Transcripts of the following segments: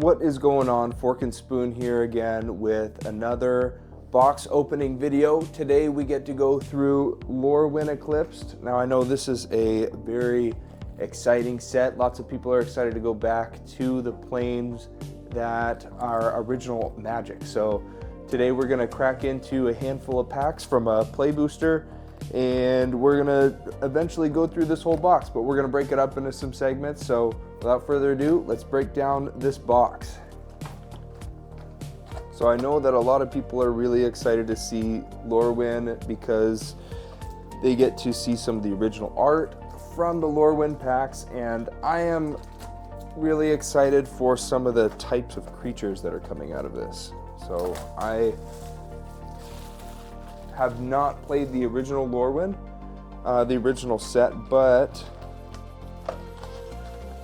What is going on? Fork and Spoon here again with another box opening video. Today we get to go through Lorwyn Eclipsed. Now I know this is a very exciting set. Lots of people are excited to go back to the planes that are original Magic. So today we're gonna crack into a handful of packs from a play booster, and we're gonna eventually go through this whole box, but we're gonna break it up into some segments. So without further ado, let's break down this box. So I know that a lot of people are really excited to see Lorwyn because they get to see some of the original art from the Lorwyn packs, and I am really excited for some of the types of creatures that are coming out of this. So I have not played the original Lorwyn, the original set, but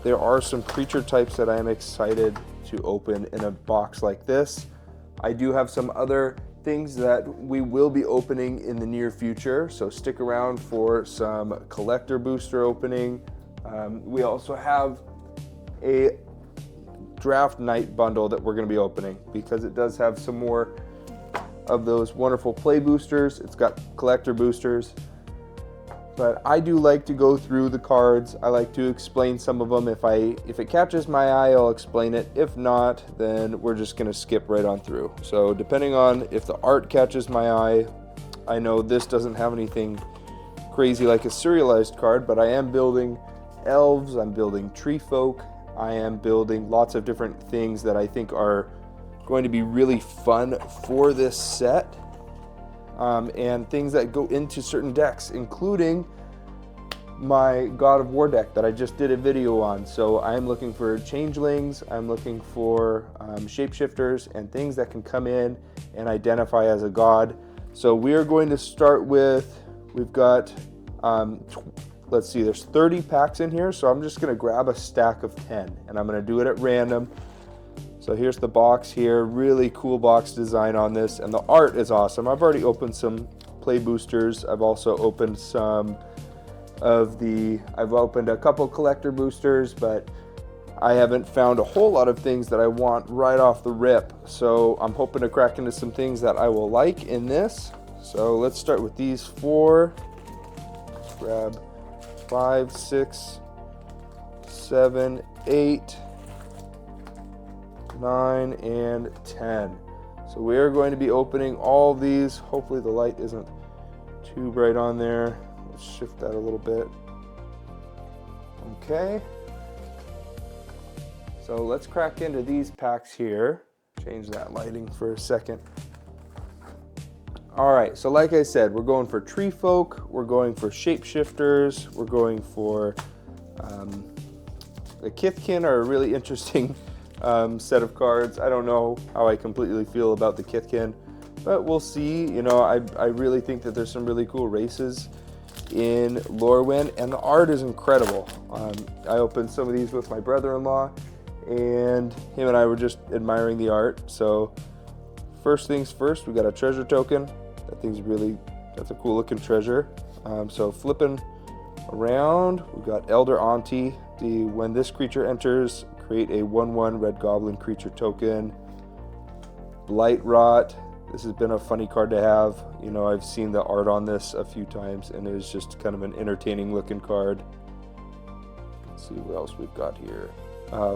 there are some creature types that I am excited to open in a box like this. I do have some other things that we will be opening in the near future, so stick around for some collector booster opening. We also have a draft night bundle that we're going to be opening because it does have some more of those wonderful play boosters. It's got collector boosters, but I do like to go through the cards. I like to explain some of them. If it catches my eye, I'll explain it. If not, then we're just gonna skip right on through. So depending on if the art catches my eye, I know this doesn't have anything crazy like a serialized card, but I am building elves, I'm building treefolk, I am building lots of different things that I think are going to be really fun for this set. And things that go into certain decks, including my God of War deck that I just did a video on. So I'm looking for changelings, I'm looking for shapeshifters, and things that can come in and identify as a god. So we are going to start with, we've got, let's see, there's 30 packs in here, so I'm just gonna grab a stack of 10, and I'm gonna do it at random. So here's the box here, really cool box design on this, and the art is awesome. I've already opened some play boosters. I've also opened some of I've opened a couple collector boosters, but I haven't found a whole lot of things that I want right off the rip. So I'm hoping to crack into some things that I will like in this. So let's start with these 4. Let's grab 5, 6, 7, 8, 9, and 10. So we are going to be opening all of these. Hopefully the light isn't too bright on there. Let's shift that a little bit. Okay. So let's crack into these packs here. Change that lighting for a second. All right, so like I said, we're going for treefolk, we're going for shapeshifters, we're going for the Kithkin are a really interesting set of cards. I don't know how I completely feel about the Kithkin, but we'll see. You know, I really think that there's some really cool races in Lorwyn, and the art is incredible. I opened some of these with my brother-in-law, and him and I were just admiring the art. So first things first, we got a treasure token. That thing's really, that's a cool looking treasure. So flipping around, we got Elder Auntie. When this creature enters, create a 1/1 red goblin creature token. Blight Rot. This has been a funny card to have. You know, I've seen the art on this a few times, and it is just kind of an entertaining looking card. Let's see what else we've got here.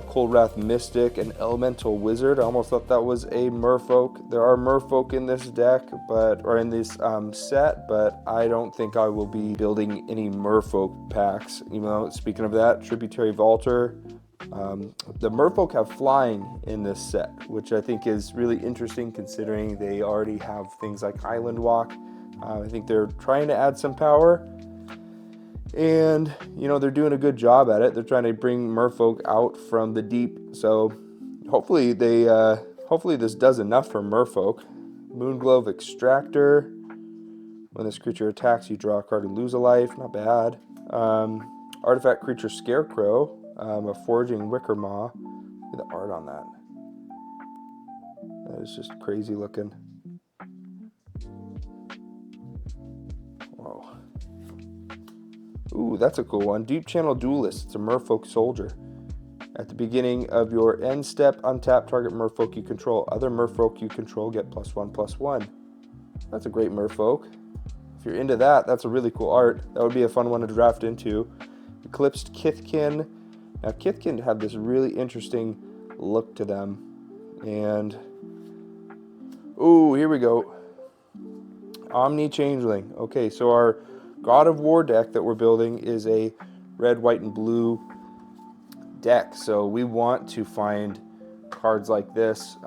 Cold Wrath Mystic, an elemental wizard. I almost thought that was a merfolk. There are merfolk in this deck, or in this set, but I don't think I will be building any merfolk packs. You know, speaking of that, Tributary Vaulter. The merfolk have flying in this set, which I think is really interesting considering they already have things like Island Walk. I think they're trying to add some power, and you know, they're doing a good job at it. They're trying to bring merfolk out from the deep, so hopefully this does enough for merfolk. Moonglove Extractor. When this creature attacks, you draw a card and lose a life. Not bad. Artifact Creature Scarecrow. A Foraging Wicker Maw. Look at the art on that. That is just crazy looking. Whoa. Ooh, that's a cool one. Deep Channel Duelist. It's a merfolk soldier. At the beginning of your end step, untap target merfolk you control. Other merfolk you control get +1/+1. That's a great merfolk. If you're into that, that's a really cool art. That would be a fun one to draft into. Eclipsed Kithkin. Now, Kithkin have this really interesting look to them. And, ooh, here we go. Omni Changeling. Okay, so our God of War deck that we're building is a red, white, and blue deck. So we want to find cards like this.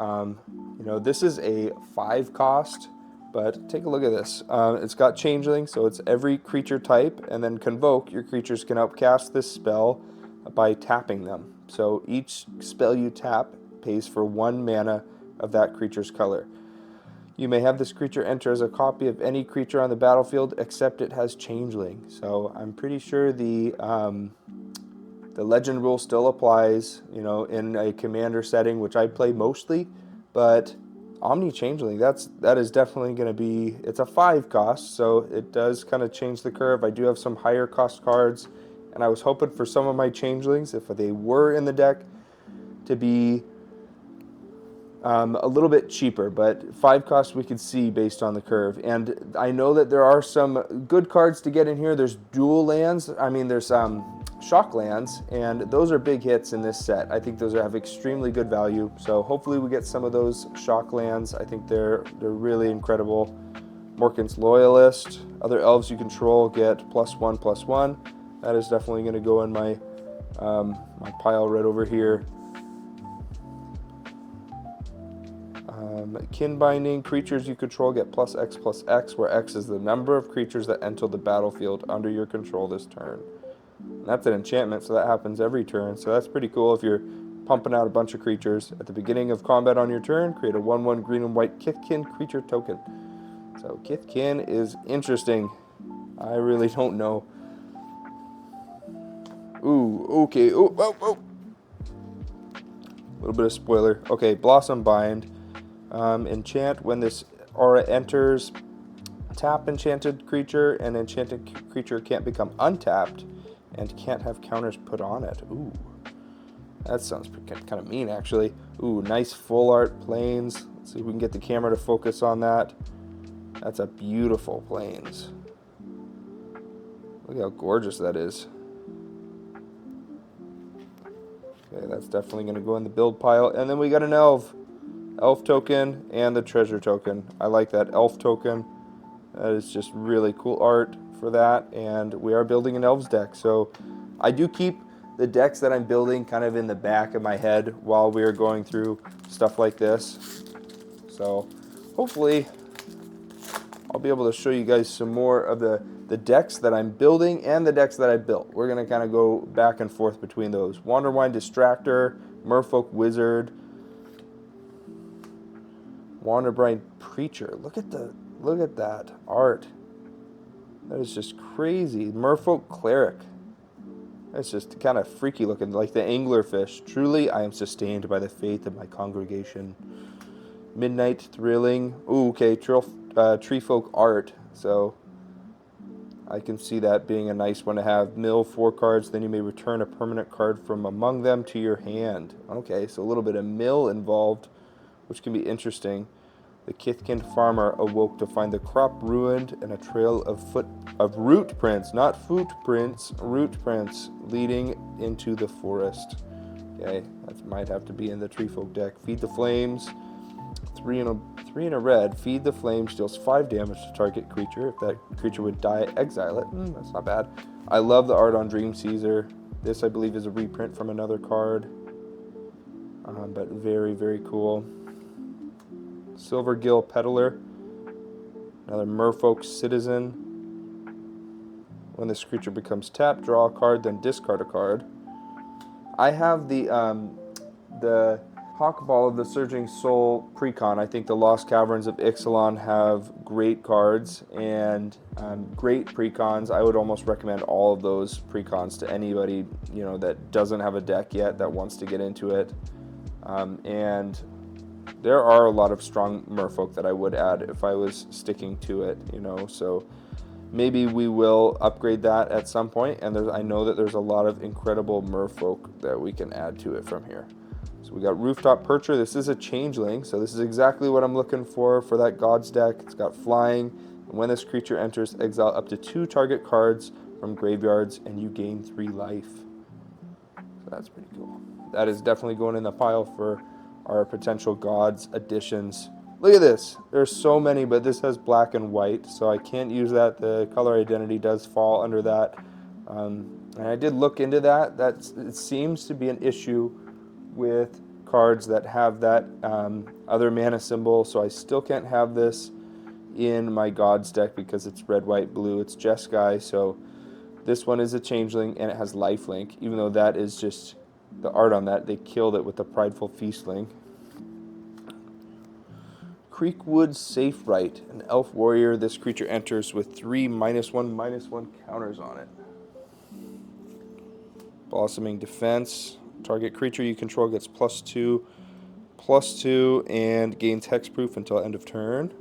This is a 5 cost, but take a look at this. It's got Changeling, so it's every creature type, and then Convoke. Your creatures can outcast this spell by tapping them. So each spell you tap pays for 1 mana of that creature's color. You may have this creature enter as a copy of any creature on the battlefield, except it has Changeling. So I'm pretty sure the legend rule still applies, in a commander setting, which I play mostly. But Omni Changeling, that is definitely going to be. It's a 5 cost, so it does kind of change the curve. I do have some higher cost cards, and I was hoping for some of my Changelings, if they were in the deck, to be a little bit cheaper, but 5 costs we could see based on the curve. And I know that there are some good cards to get in here. There's dual lands. There's shock lands, and those are big hits in this set. I think those have extremely good value. So hopefully we get some of those shock lands. I think they're really incredible. Morkin's Loyalist. Other elves you control get +1/+1. That is definitely going to go in my my pile right over here. Kin Binding, creatures you control get +X/+X, where X is the number of creatures that enter the battlefield under your control this turn. And that's an enchantment, so that happens every turn. So that's pretty cool if you're pumping out a bunch of creatures. At the beginning of combat on your turn, create a 1/1 green and white Kithkin creature token. So Kithkin is interesting. I really don't know. Ooh, okay. Oh. A little bit of spoiler. Okay, Blossom Bind. Enchant, when this aura enters, tap enchanted creature, and enchanted creature can't become untapped and can't have counters put on it. Ooh, that sounds kind of mean, actually. Ooh, nice full art plains. Let's see if we can get the camera to focus on that. That's a beautiful plains. Look how gorgeous that is. Okay, that's definitely going to go in the build pile. And then we got an elf token and the treasure token. I like that elf token. That is just really cool art for that. And we are building an elves deck, so I do keep the decks that I'm building kind of in the back of my head while we are going through stuff like this. So hopefully I'll be able to show you guys some more of the decks that I'm building and the decks that I built. We're going to kind of go back and forth between those. Wanderwine Distractor, Merfolk Wizard, Wanderbrine Preacher. Look at that art. That is just crazy. Merfolk Cleric. That's just kind of freaky looking, like the anglerfish. Truly, I am sustained by the faith of my congregation. Midnight Thrilling. Ooh, okay, treefolk art. So I can see that being a nice one to have. Mill 4 cards, then you may return a permanent card from among them to your hand. Okay, so a little bit of mill involved, which can be interesting. The Kithkin farmer awoke to find the crop ruined and a trail of root prints, not footprints, root prints leading into the forest. Okay, that might have to be in the treefolk deck. Feed the Flames, 3 and a red. Feed the Flames deals 5 damage to target creature. If that creature would die, exile it. That's not bad. I love the art on Dream Caesar. This, I believe, is a reprint from another card, but very, very cool. Silvergill Peddler, another Merfolk Citizen. When this creature becomes tapped, draw a card, then discard a card. I have the Hawkball of the Surging Soul precon. I think the Lost Caverns of Ixalan have great cards and great precons. I would almost recommend all of those precons to anybody that doesn't have a deck yet that wants to get into it. And there are a lot of strong merfolk that I would add if I was sticking to it, so maybe we will upgrade that at some point, and I know that there's a lot of incredible merfolk that we can add to it from here. So we got Rooftop Percher. This is a changeling, so this is exactly what I'm looking for that Gods deck. It's got flying, and when this creature enters, exile up to 2 target cards from graveyards, and you gain 3 life. So that's pretty cool. That is definitely going in the pile for our potential Gods additions. Look at this. There's so many, but this has black and white, so I can't use that. The color identity does fall under that. And I did look into that. It seems to be an issue with cards that have that other mana symbol, so I still can't have this in my Gods deck because it's red, white, blue. It's Jeskai, so this one is a changeling, and it has lifelink, even though that is just the art on that. They killed it with the Prideful Feastling. Creekwood Safe Right, an elf warrior. This creature enters with 3 -1/-1 counters on it. Blossoming Defense. Target creature you control gets +2/+2 and gains hexproof until end of turn.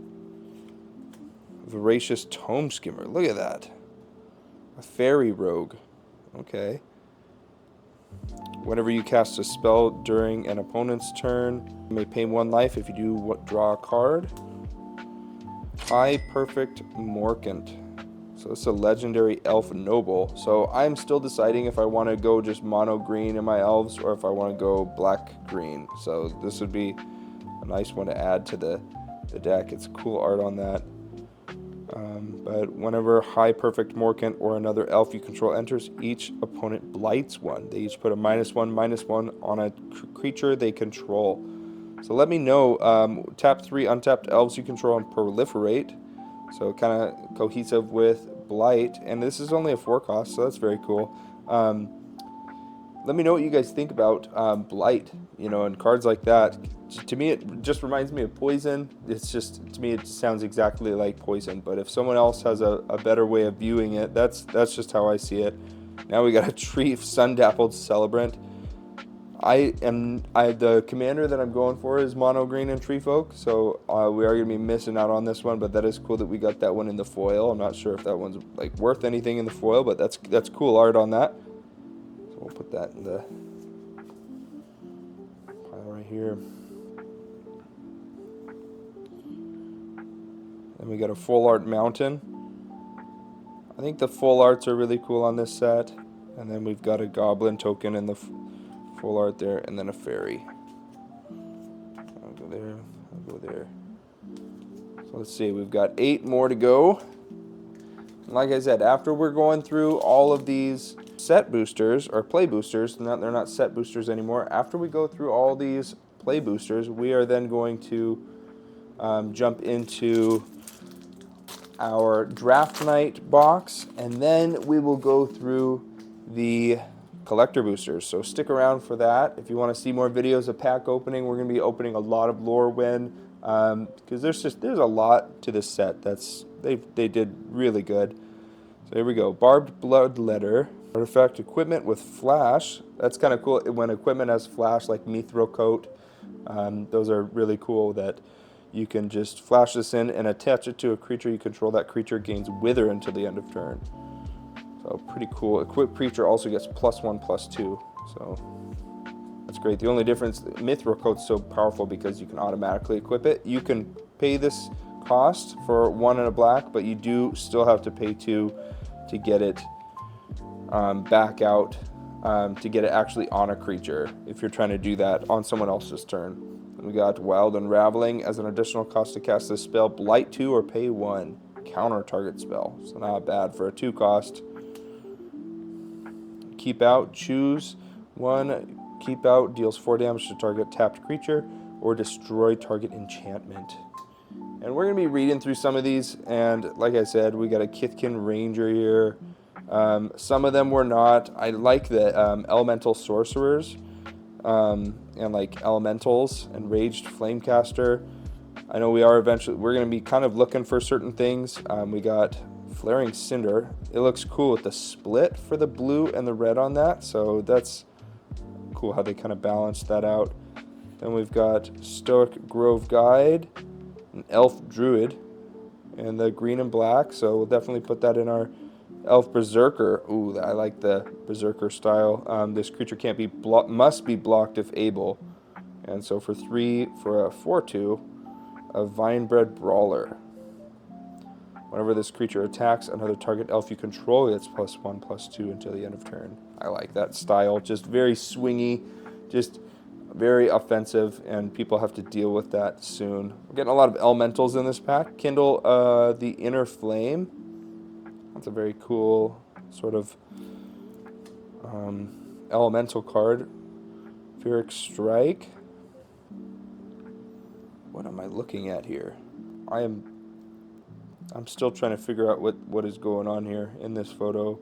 Voracious Tome Skimmer. Look at that. A fairy rogue. Okay. Whenever you cast a spell during an opponent's turn, you may pay 1 life. If you do, draw a card. High Perfect Morkant. So it's a legendary elf noble. So I'm still deciding if I want to go just mono green in my elves or if I want to go black green. So this would be a nice one to add to the deck. It's cool art on that. But whenever High Perfect Morkant or another elf you control enters, each opponent blights 1. They each put a -1/-1 on a creature they control. So let me know. Tap 3 untapped elves you control and proliferate. So kind of cohesive with Blight. And this is only a 4 cost, so that's very cool. Let me know what you guys think about Blight, and cards like that. To me, it just reminds me of Poison. It's just, to me, it sounds exactly like Poison. But if someone else has a better way of viewing it, that's just how I see it. Now we got a Tree Sun-Dappled Celebrant. The commander that I'm going for is mono green and treefolk, so we are going to be missing out on this one, but that is cool that we got that one in the foil. I'm not sure if that one's worth anything in the foil, but that's cool art on that. So we'll put that in the pile right here. Then we got a full art mountain. I think the full arts are really cool on this set. And then we've got a goblin token in the full art there, and then a fairy. I'll go there, I'll go there. So let's see, we've got 8 more to go. And like I said, after we're going through all of these set boosters, or play boosters, they're not set boosters anymore. After we go through all these play boosters, we are then going to jump into our draft night box, and then we will go through the collector boosters. So stick around for that. If you want to see more videos of pack opening, we're going to be opening a lot of Lorwyn, because there's a lot to this set. They did really good. So here we go. Barbed Bloodletter. Artifact equipment with flash. That's kind of cool when equipment has flash, like Mithril Coat. Those are really cool that you can just flash this in and attach it to a creature you control. That creature gains Wither until the end of turn. So pretty cool. Equipped creature also gets +1/+2. So that's great. The only difference, Mithril Coat's so powerful because you can automatically equip it. You can pay this cost for 1 and a black, but you do still have to pay 2 to get it back out, to get it actually on a creature if you're trying to do that on someone else's turn. We got Wild Unraveling as an additional cost to cast this spell. Blight 2 or pay 1. Counter target spell. So not bad for a 2 cost. Keep Out. Choose 1. Keep Out deals 4 damage to target tapped creature or destroy target enchantment. And we're going to be reading through some of these. And like I said, we got a Kithkin Ranger here. Some of them were not. I like the Elemental Sorcerers. And like Elementals and Raged Flamecaster. I know we're going to be kind of looking for certain things. We got Flaring Cinder. It looks cool with the split for the blue and the red on that, so that's cool how they kind of balanced that out. Then we've got Stoic Grove Guide, an Elf Druid, and the green and black. So we'll definitely put that in our elf berserker. Ooh, I like the berserker style. This creature can't be must be blocked if able. And so for 3, for a 4/2, a Vinebred Brawler. Whenever this creature attacks another target elf you control, it's +1/+2 until the end of turn. I like that style. Just very swingy, just very offensive, and people have to deal with that soon. We're getting a lot of elementals in this pack. Kindle the Inner Flame. That's a very cool sort of elemental card. Pyrrhic Strike. What am I looking at here? I'm still trying to figure out what is going on here in this photo,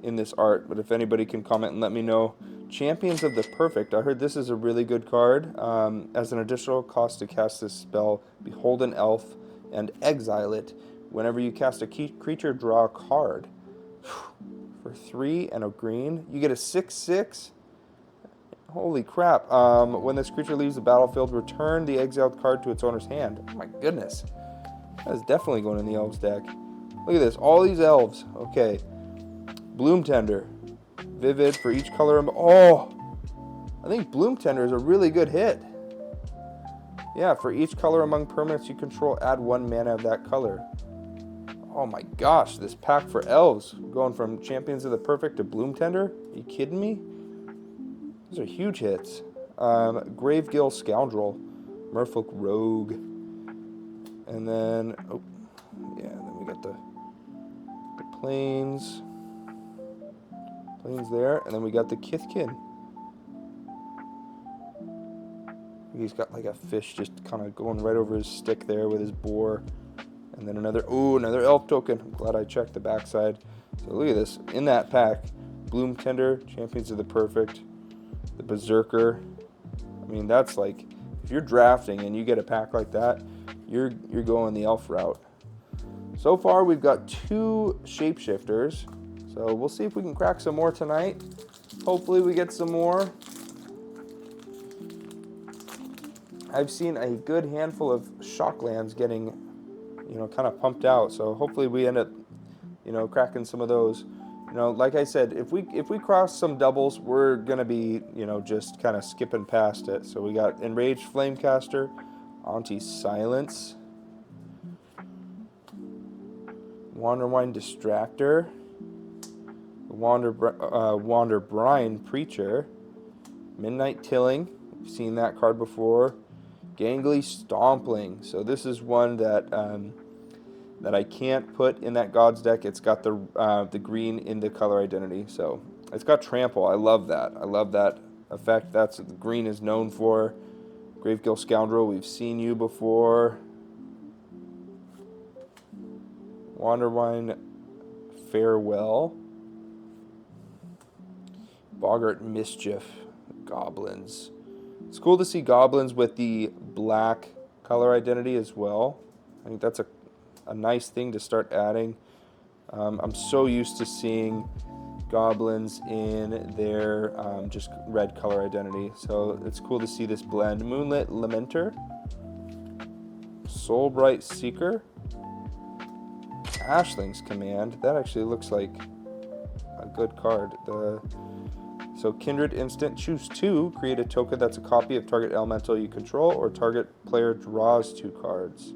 in this art. But if anybody can comment and let me know. Champions of the Perfect. I heard this is a really good card. As an additional cost to cast this spell, behold an elf and exile it. Whenever you cast a creature, draw a card. For 3 and a green, you get a 6/6. Holy crap. When this creature leaves the battlefield, return the exiled card to its owner's hand. Oh my goodness. That is definitely going in the elves deck. Look at this. All these elves. Okay. Bloom Tender. Vivid for each color. Oh! I think Bloom Tender is a really good hit. Yeah, for each color among permanents you control, add 1 mana of that color. Oh my gosh, this pack for elves. Going from Champions of the Perfect to Bloom Tender? Are you kidding me? These are huge hits. Gravegill Scoundrel. Merfolk Rogue. And then, oh, yeah, and then we got the plains there, and then we got the Kithkin. He's got like a fish just kind of going right over his stick there with his boar. And then another elf token. I'm glad I checked the backside. So look at this. In that pack, Bloom Tender, Champions of the Perfect, the Berserker. I mean, that's like, if you're drafting and you get a pack like that, you're going the elf route. So far, we've got 2 shapeshifters. So we'll see if we can crack some more tonight. Hopefully we get some more. I've seen a good handful of shocklands getting, kind of pumped out. So hopefully we end up, cracking some of those. Like I said, if we cross some doubles, we're gonna be, just kind of skipping past it. So we got Enraged Flamecaster, Anti-Silence, Wanderwine Distractor, Wander Brine Preacher, Midnight Tilling. We've seen that card before. Gangly Stompling. So this is one that that I can't put in that God's deck. It's got the green in the color identity. So it's got Trample. I love that. I love that effect. That's what the green is known for. Gravegill Scoundrel. We've seen you before. Wanderwine Farewell. Boggart Mischief. Goblins. It's cool to see goblins with the black color identity as well. I think that's a nice thing to start adding. I'm so used to seeing goblins in their just red color identity. So it's cool to see this blend. Moonlit Lamenter. Soulbright Seeker. Ashling's Command. That actually looks like a good card. So Kindred instant, choose 2, create a token that's a copy of target elemental you control, or target player draws 2 cards.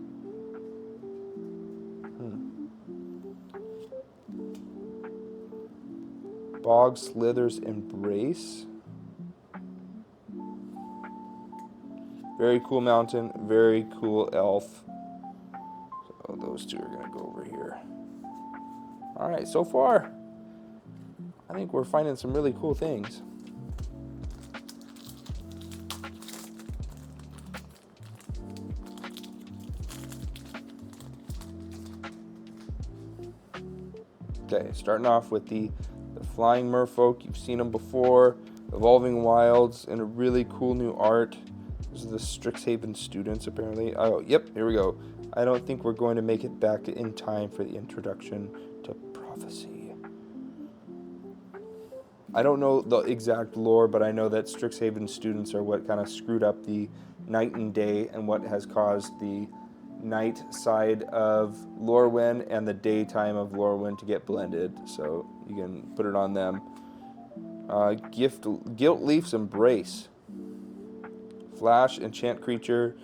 Bog Slither's Embrace. Very cool mountain, very cool elf. So those 2 are gonna go over here. All right, so far, I think we're finding some really cool things. Okay, starting off with the Flying Merfolk. You've seen them before. Evolving Wilds in a really cool new art. This is the Strixhaven students, apparently. Oh, yep, here we go. I don't think we're going to make it back in time for the introduction to Prophecy. I don't know the exact lore, but I know that Strixhaven students are what kind of screwed up the Night and Day and what has caused the night side of Lorwyn and the daytime of Lorwyn to get blended. So you can put it on them. Guilt Leaf's Embrace. Flash, enchant creature.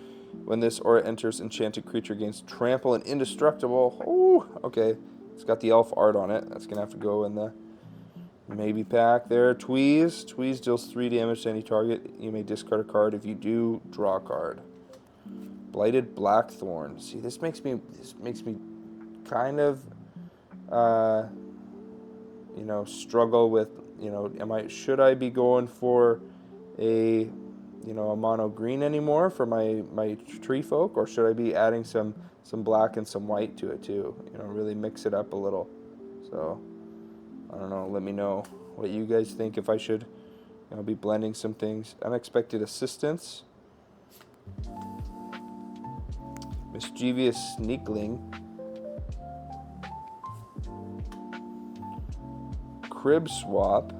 When this aura enters, enchanted creature gains trample and indestructible. Ooh, okay. It's got the elf art on it. That's going to have to go in the maybe pack there. Tweeze. Tweeze deals 3 damage to any target. You may discard a card. If you do, draw a card. Blighted Blackthorn. See, this makes me kind of struggle with, should I be going for a mono green anymore for my treefolk, or should I be adding some black and some white to it too? Really mix it up a little. So I don't know. Let me know what you guys think, if I should be blending some things. Unexpected Assistance. Mischievous Sneakling. Crib Swap.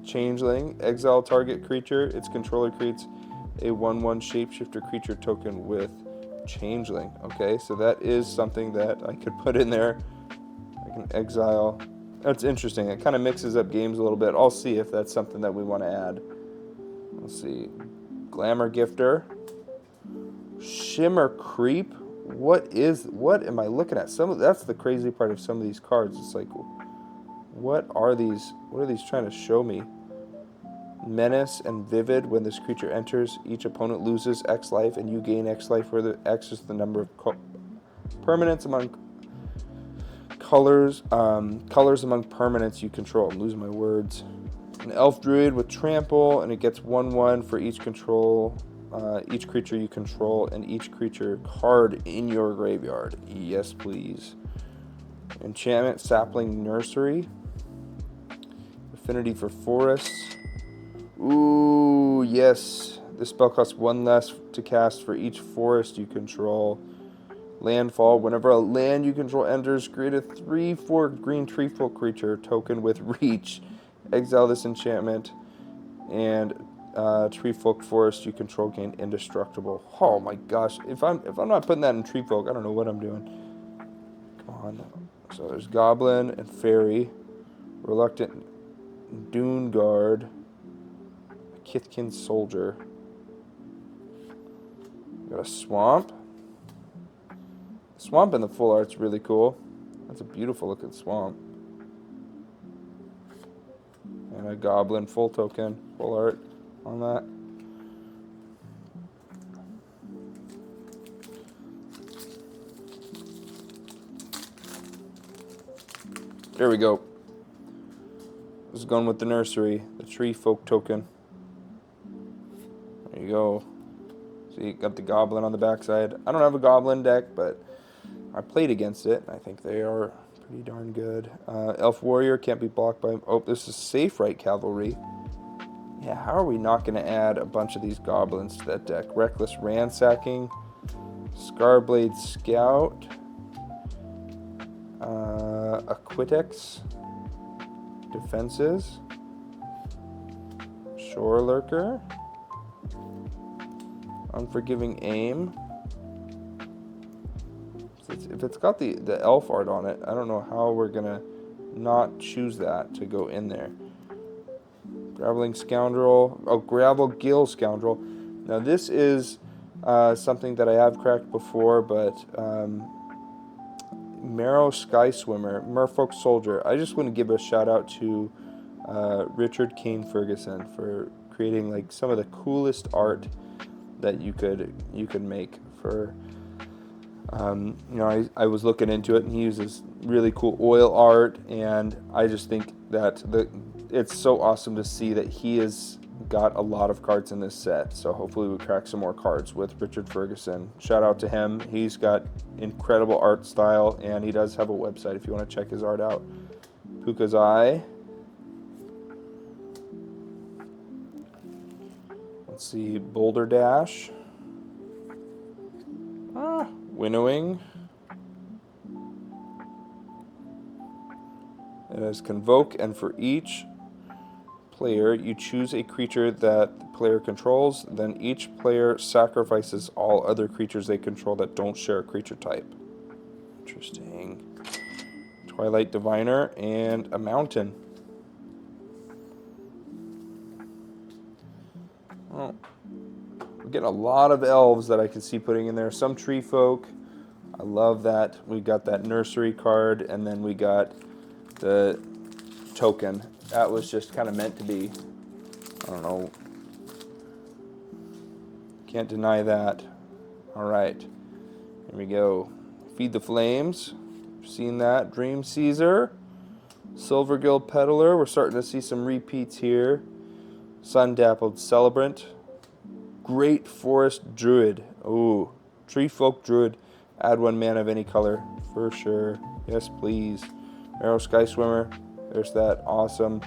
Changeling. Exile target creature. Its controller creates a 1/1 shapeshifter creature token with Changeling. Okay, so that is something that I could put in there. I can exile. That's interesting. It kind of mixes up games a little bit. I'll see if that's something that we want to add. Let's see. Glamour Gifter. Shimmer Creep. What am I looking at? That's the crazy part of some of these cards. It's like, what are these trying to show me? Menace and Vivid. When this creature enters, each opponent loses X life and you gain X life, where the X is the number of permanents among colors among permanents you control. I'm losing my words. An elf druid with trample, and it gets 1/1 for each creature you control and each creature card in your graveyard. Yes, please. Enchantment Sapling Nursery. Affinity for forests. Ooh, yes. This spell costs 1 less to cast for each forest you control. Landfall. Whenever a land you control enters, create a 3/4 green treefolk creature token with reach. Exile this enchantment, and treefolk forest you control gain indestructible. Oh my gosh! If I'm not putting that in treefolk, I don't know what I'm doing. Come on. So there's Goblin and Fairy, Reluctant Dune Guard, Kithkin Soldier. Got a Swamp. Swamp in the full art's really cool. That's a beautiful looking swamp. And a Goblin full token, full art on that. There we go. This is going with the nursery, the tree folk token. There you go. So you got the Goblin on the backside. I don't have a Goblin deck, but I played against it. I think they are pretty darn good. Elf Warrior can't be blocked by... Oh, this is Safe Right Cavalry. Yeah, how are we not going to add a bunch of these goblins to that deck? Reckless Ransacking. Scarblade Scout. Aquitex. Defenses. Shore Lurker. Unforgiving Aim. If it's got the elf art on it, I don't know how we're going to not choose that to go in there. Graveling Scoundrel. Oh, Gravel Gill Scoundrel. Now, this is something that I have cracked before, but Marrow Sky Swimmer, Merfolk Soldier. I just want to give a shout out to Richard Kane Ferguson for creating like some of the coolest art that you could make for. I was looking into it, and he uses really cool oil art, and I just think that it's so awesome to see that he has got a lot of cards in this set. So hopefully we crack some more cards with Richard Ferguson. Shout out to him. He's got incredible art style, and he does have a website if you want to check his art out. Puka's Eye. Let's see, Boulder Dash. Winnowing. It has Convoke, and for each player, you choose a creature that the player controls, then each player sacrifices all other creatures they control that don't share a creature type. Interesting. Twilight Diviner and a mountain. Oh, we're getting a lot of elves that I can see putting in there. Some treefolk. I love that. We got that nursery card, and then we got the token. That was just kind of meant to be. I don't know. Can't deny that. All right. Here we go. Feed the Flames. Seen that. Dream Caesar. Silvergill Peddler. We're starting to see some repeats here. Sun Dappled Celebrant. Great Forest Druid. Ooh. Treefolk Druid. Add 1 mana of any color. For sure. Yes, please. Arrow Sky Swimmer. There's that. Awesome.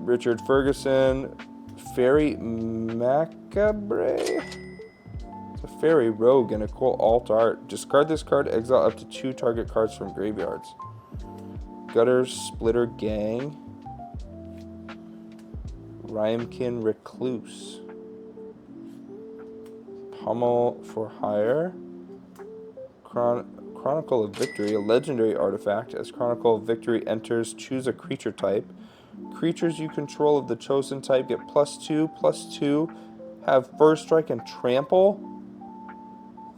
Richard Ferguson. Fairy Macabre. It's a fairy rogue and a cool alt art. Discard this card. Exile up to 2 target cards from graveyards. Gutter Splitter Gang. Rhymekin Recluse. Pummel for Hire. Chronicle of Victory, a legendary artifact. As Chronicle of Victory enters, choose a creature type. Creatures you control of the chosen type get +2/+2, have First Strike and Trample.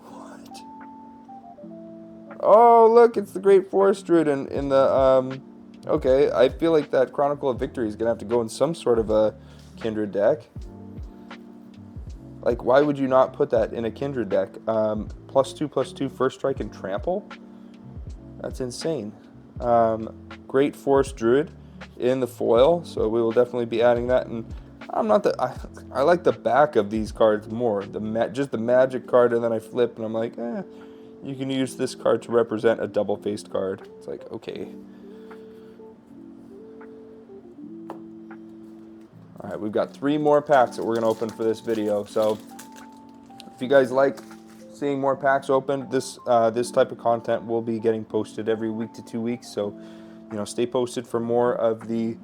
What? Oh, look, it's the Great Forest Druid in the, okay, I feel like that Chronicle of Victory is going to have to go in some sort of a kindred deck. Like, why would you not put that in a kindred deck? +2/+2, First Strike and Trample? That's insane. Great Forest Druid in the foil, so we will definitely be adding that. And I'm not the I like the back of these cards more. Just the magic card, and then I flip, and I'm like, you can use this card to represent a double-faced card. It's like, okay. All right, we've got 3 more packs that we're going to open for this video. So if you guys like seeing more packs open, this type of content will be getting posted every week to 2 weeks. So, stay posted for more of the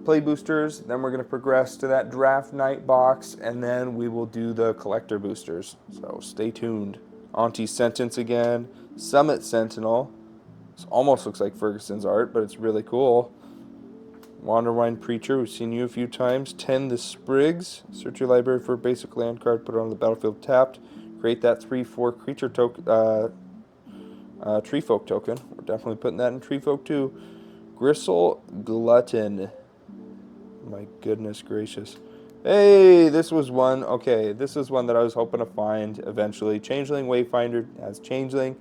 play boosters. Then we're going to progress to that draft night box, and then we will do the collector boosters. So stay tuned. Auntie Sentence again. Summit Sentinel. This almost looks like Ferguson's art, but it's really cool. Wanderwine Preacher, we've seen you a few times. Tend the Sprigs. Search your library for a basic land card, put it on the battlefield tapped. Create that 3/4 creature token, treefolk token. We're definitely putting that in treefolk too. Gristle Glutton. My goodness gracious. Hey, this was one. Okay, this is one that I was hoping to find eventually. Changeling Wayfinder has Changeling.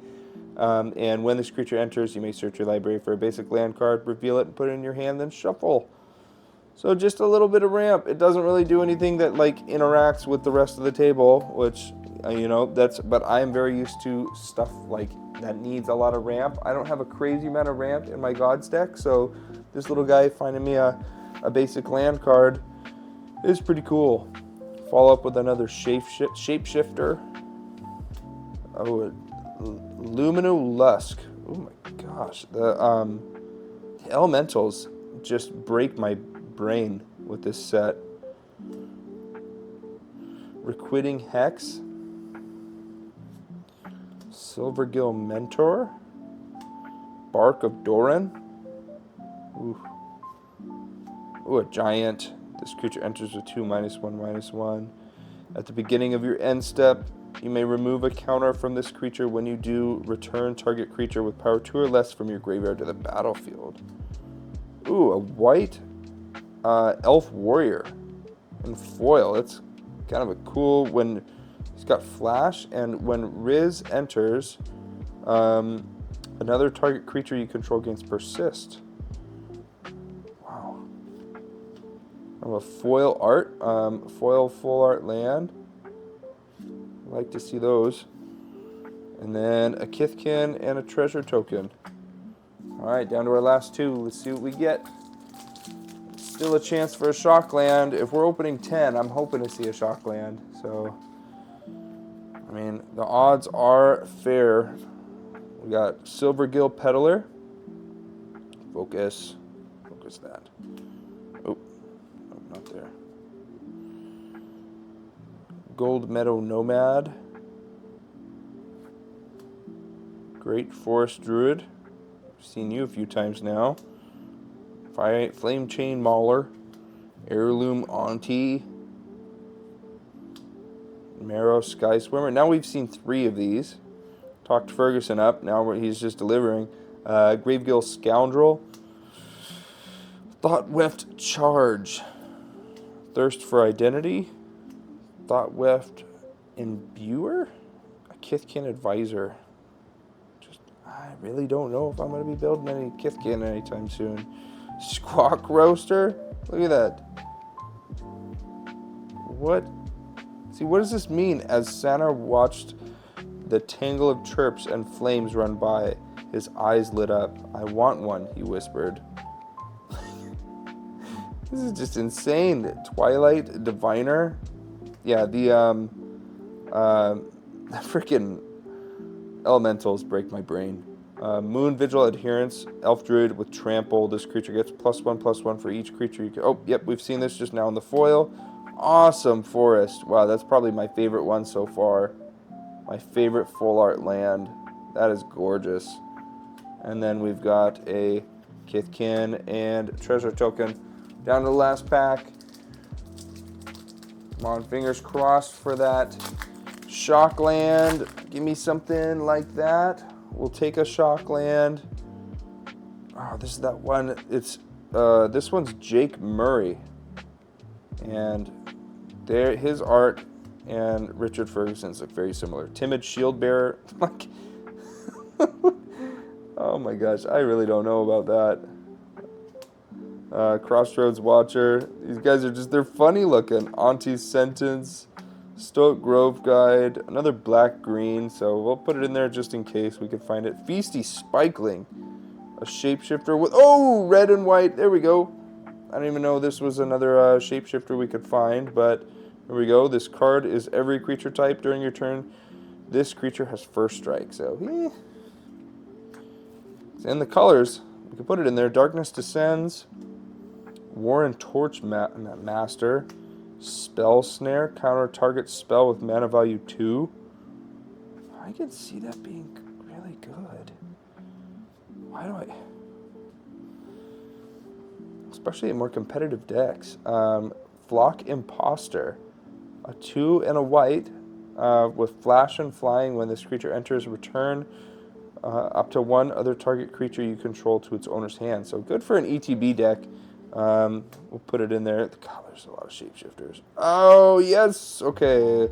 And when this creature enters, you may search your library for a basic land card, reveal it, and put it in your hand, then shuffle. So just a little bit of ramp. It doesn't really do anything that interacts with the rest of the table, which but I am very used to stuff that needs a lot of ramp. I don't have a crazy amount of ramp in my Gods deck, so this little guy finding me a basic land card is pretty cool. Follow up with another shapeshifter. Oh, Lumino Lusk. Oh my gosh. The elementals just break my brain with this set. Requiting Hex. Silvergill Mentor. Bark of Doran. Ooh, a giant. This creature enters with 2 -1/-1. At the beginning of your end step, you may remove a counter from this creature. When you do, return target creature with power 2 or less from your graveyard to the battlefield. Ooh, a white elf warrior in foil. It's kind of a cool when he's got flash, and when Riz enters, another target creature you control gains persist. Wow. I have a foil art, foil full art land. Like to see those. And then a Kithkin and a treasure token. Alright, down to our last 2. Let's see what we get. Still a chance for a shock land. If we're opening 10, I'm hoping to see a shock land. So, I mean, the odds are fair. We got Silvergill Peddler. Focus that. Oh, Gold Meadow Nomad. Great Forest Druid. I've seen you a few times now. Flame Chain Mauler. Heirloom Auntie. Marrow Sky Swimmer. Now we've seen 3 of these. Talked Ferguson up. Now he's just delivering. Gravegill Scoundrel. Thought Weft Charge. Thirst for Identity. Thought Weft Imbuer. A Kithkin Advisor. I really don't know if I'm going to be building any Kithkin anytime soon. Squawk Roaster. Look at that. What? See, what does this mean? As Santa watched the tangle of chirps and flames run by, his eyes lit up. I want one, he whispered. This is just insane. Twilight Diviner. Yeah, the freaking elementals break my brain. Moon Vigil Adherence, Elf Druid with Trample. This creature gets +1/+1 for each creature you can. Oh, yep, we've seen this just now in the foil. Awesome Forest. Wow, that's probably my favorite one so far. My favorite full art land. That is gorgeous. And then we've got a Kithkin and Treasure Token. Down to the last pack. Come on, fingers crossed for that Shock Land. Give me something like that. We'll take a Shock Land. Oh, this is that one. It's this one's Jake Murray. And there, his art and Richard Ferguson's look very similar. Timid Shield Bearer. Oh my gosh, I really don't know about that. Crossroads Watcher. These guys are just, they're funny looking. Auntie's Sentence. Stoic Grove Guide. Another black-green, so we'll put it in there just in case we can find it. Feisty Spikeling. A shapeshifter with, oh, red and white. There we go. I don't even know this was another shapeshifter we could find, but here we go. This card is every creature type during your turn. This creature has first strike, so and the colors, we can put it in there. Darkness Descends. Warren Torch Master. Spell Snare. Counter target spell with mana value 2. I can see that being really good. Why do I... Especially in more competitive decks. Flock Imposter. A 2 and a white with flash and flying. When this creature enters return up to 1 other target creature you control to its owner's hand. So good for an ETB deck. We'll put it in there. God, there's a lot of shapeshifters. Oh, yes. Okay.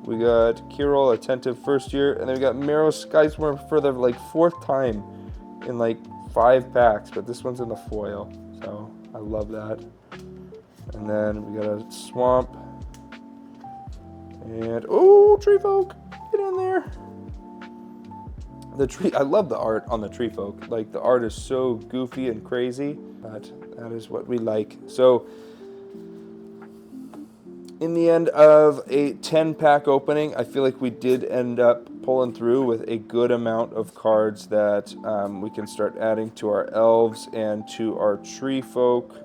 We got Kirol, Attentive First Year, and then we got Marrow Skyswarm for the like 4th time in like 5 packs, but this one's in the foil. So I love that. And then we got a Swamp. And oh, treefolk. Get in there. The tree, I love the art on the treefolk. Like, the art is so goofy and crazy, but that is what we like. So, in the end of a 10-pack opening, I feel like we did end up pulling through with a good amount of cards that we can start adding to our elves and to our treefolk.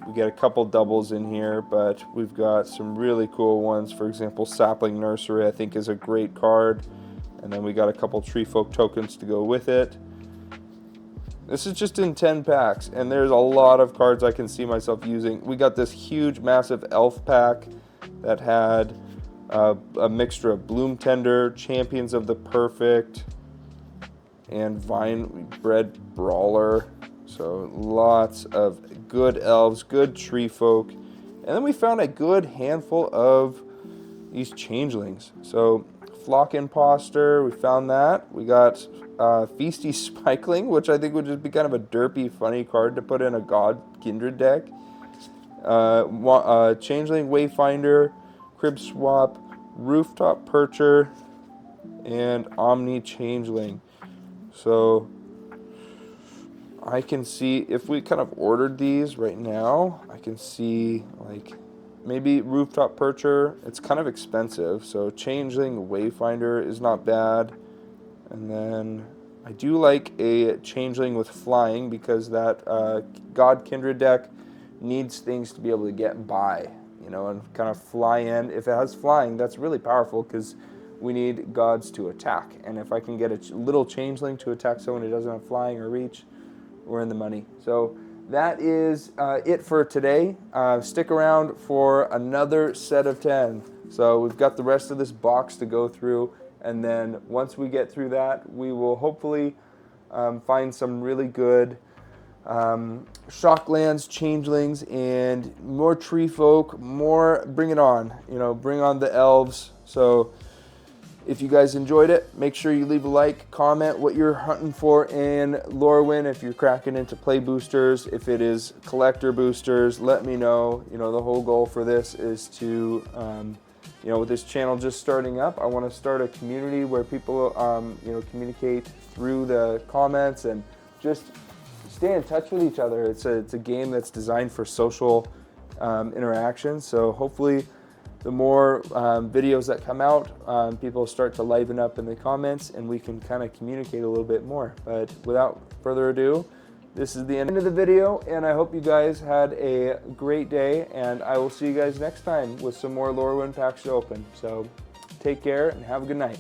We get a couple doubles in here, but we've got some really cool ones. For example, Sapling Nursery, I think, is a great card. And then we got a couple treefolk tokens to go with it. This is just in 10 packs, and there's a lot of cards I can see myself using. We got this huge, massive elf pack that had a mixture of Bloom Tender, Champions of the Perfect, and Vine Bred Brawler. So lots of good elves, good treefolk. And then we found a good handful of these changelings. So Flock Imposter, we found that. We got Feisty Spikeling, which I think would just be kind of a derpy, funny card to put in a God Kindred deck. Changeling Wayfinder, Crib Swap, Rooftop Percher, and Omni Changeling. So I can see, if we kind of ordered these right now, I can see like maybe Rooftop Percher. It's kind of expensive, so Changeling Wayfinder is not bad. And then I do like a Changeling with Flying, because that God Kindred deck needs things to be able to get by. you know, and kind of fly in. If it has flying, that's really powerful because we need gods to attack. And if I can get a little changeling to attack someone who doesn't have flying or reach, we're in the money. So that is it for today. Stick around for another set of 10. So we've got the rest of this box to go through, and then once we get through that, we will hopefully find some really good shocklands, changelings, and more treefolk. More, bring it on. You know, bring on the elves. So if you guys enjoyed it, make sure you leave a like, comment what you're hunting for in Lorwyn. If you're cracking into play boosters, if it is collector boosters, let me know. You know, the whole goal for this is to, you know, with this channel just starting up, I want to start a community where people, you know, communicate through the comments and just stay in touch with each other. It's a game that's designed for social interaction. So hopefully, the more videos that come out, people start to liven up in the comments, and we can kind of communicate a little bit more. But without further ado, this is the end of the video, and I hope you guys had a great day, and I will see you guys next time with some more Lorwyn packs to open. So take care and have a good night.